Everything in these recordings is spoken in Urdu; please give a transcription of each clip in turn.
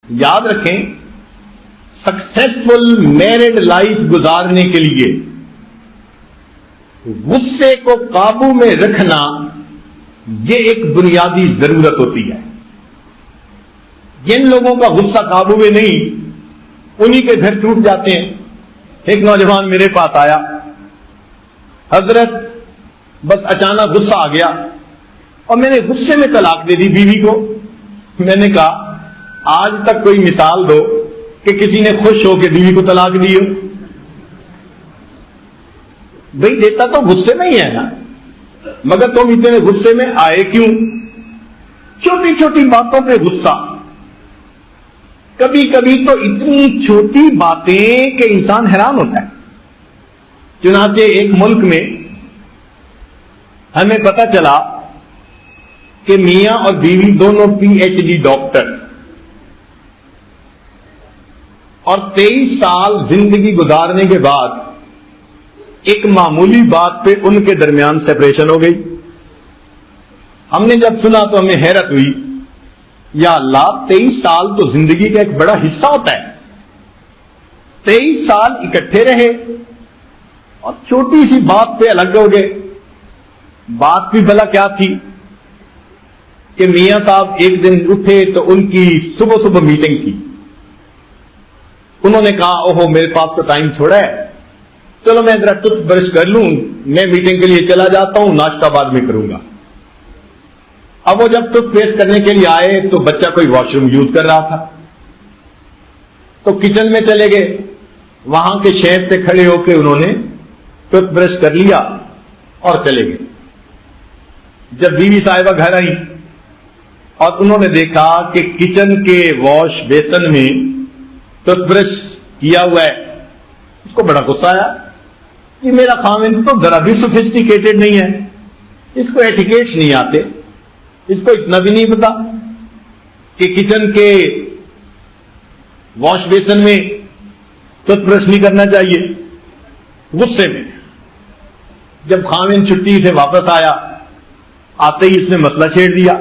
یاد رکھیں، سکسیسفل میرڈ لائف گزارنے کے لیے غصے کو قابو میں رکھنا یہ ایک بنیادی ضرورت ہوتی ہے۔ جن لوگوں کا غصہ قابو میں نہیں، انہی کے گھر ٹوٹ جاتے ہیں۔ ایک نوجوان میرے پاس آیا، حضرت بس اچانک غصہ آ گیا اور میں نے غصے میں طلاق دے دی بیوی کو۔ میں نے کہا آج تک کوئی مثال دو کہ کسی نے خوش ہو کے بیوی کو طلاق دی ہو؟ بھئی دیتا تو غصے میں ہی ہے نا، مگر تم اتنے غصے میں آئے کیوں؟ چھوٹی چھوٹی باتوں پہ غصہ، کبھی کبھی تو اتنی چھوٹی باتیں کہ انسان حیران ہوتا ہے۔ چنانچہ ایک ملک میں ہمیں پتہ چلا کہ میاں اور بیوی دونوں پی ایچ ڈی ڈاکٹر، اور 23 سال زندگی گزارنے کے بعد ایک معمولی بات پہ ان کے درمیان سیپریشن ہو گئی۔ ہم نے جب سنا تو ہمیں حیرت ہوئی، یا اللہ، 23 سال تو زندگی کا ایک بڑا حصہ ہوتا ہے، 23 سال اکٹھے رہے اور چھوٹی سی بات پہ الگ ہو گئے۔ بات بھی بھلا کیا تھی کہ میاں صاحب ایک دن اٹھے تو ان کی صبح صبح میٹنگ تھی۔ انہوں نے کہا اوہو میرے پاس تو ٹائم تھوڑا ہے، چلو میں ذرا ٹوتھ برش کر لوں، میں میٹنگ کے لیے چلا جاتا ہوں، ناشتہ بعد میں کروں گا۔ اب وہ جب ٹوتھ پیسٹ کرنے کے لیے آئے تو بچہ کوئی واش روم یوز کر رہا تھا، تو کچن میں چلے گئے، وہاں کے شیڈ پہ کھڑے ہو کے انہوں نے ٹوتھ برش کر لیا اور چلے گئے۔ جب بیوی صاحبہ گھر آئی اور انہوں نے دیکھا کہ کچن کے واش بیسن میں ٹوتھ برش کیا ہوا ہے، اس کو بڑا غصہ آیا، یہ میرا خاوند تو ذرا بھی سوفسٹیکیٹڈ نہیں ہے، اس کو ایٹیکیٹس نہیں آتے، اس کو اتنا بھی نہیں پتا کہ کچن کے واش بیسن میں ٹوتھ برش نہیں کرنا چاہیے۔ غصے میں جب خاوند چھٹی سے واپس آیا، آتے ہی اس نے مسئلہ چھیڑ دیا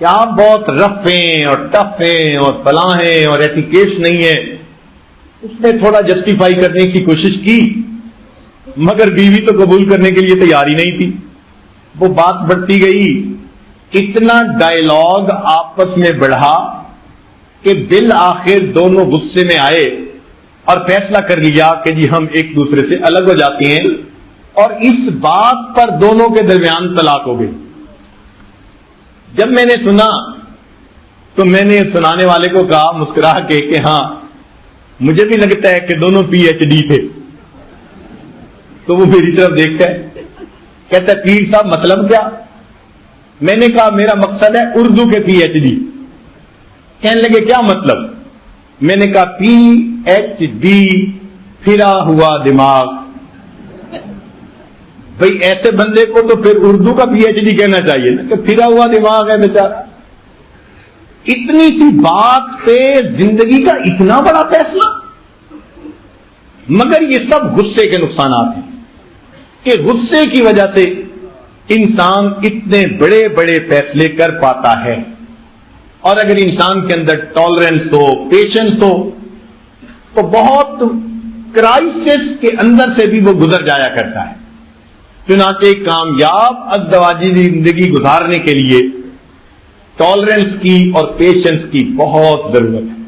کہ آپ بہت رف ہیں اور ٹف ہیں اور فلاں ہیں اور ایٹیکیٹس نہیں ہے۔ اس نے تھوڑا جسٹیفائی کرنے کی کوشش کی، مگر بیوی تو قبول کرنے کے لیے تیار ہی نہیں تھی۔ وہ بات بڑھتی گئی، اتنا ڈائیلاگ آپس میں بڑھا کہ بالآخر دونوں غصے میں آئے اور فیصلہ کر لیا کہ جی ہم ایک دوسرے سے الگ ہو جاتے ہیں، اور اس بات پر دونوں کے درمیان طلاق ہو گئی۔ جب میں نے سنا تو میں نے سنانے والے کو کہا مسکرا کے کہ ہاں مجھے بھی لگتا ہے کہ دونوں پی ایچ ڈی تھے۔ تو وہ میری طرف دیکھتا ہے، کہتا ہے پیر صاحب مطلب کیا؟ میں نے کہا میرا مقصد ہے اردو کے پی ایچ ڈی۔ کہنے لگے کیا مطلب؟ میں نے کہا پی ایچ ڈی، پھرا ہوا دماغ۔ بھئی ایسے بندے کو تو پھر اردو کا پی ایچ ڈی کہنا چاہیے نا، کہ پھرا ہوا دماغ ہے بیچارہ۔ اتنی سی بات پہ زندگی کا اتنا بڑا فیصلہ، مگر یہ سب غصے کے نقصانات ہیں کہ غصے کی وجہ سے انسان اتنے بڑے بڑے فیصلے کر پاتا ہے۔ اور اگر انسان کے اندر ٹالرنس ہو، پیشنس ہو، تو بہت کرائسس کے اندر سے بھی وہ گزر جایا کرتا ہے۔ چنانچہ کامیاب ازدواجی زندگی گزارنے کے لیے ٹالرنس کی اور پیشنس کی بہت ضرورت ہے۔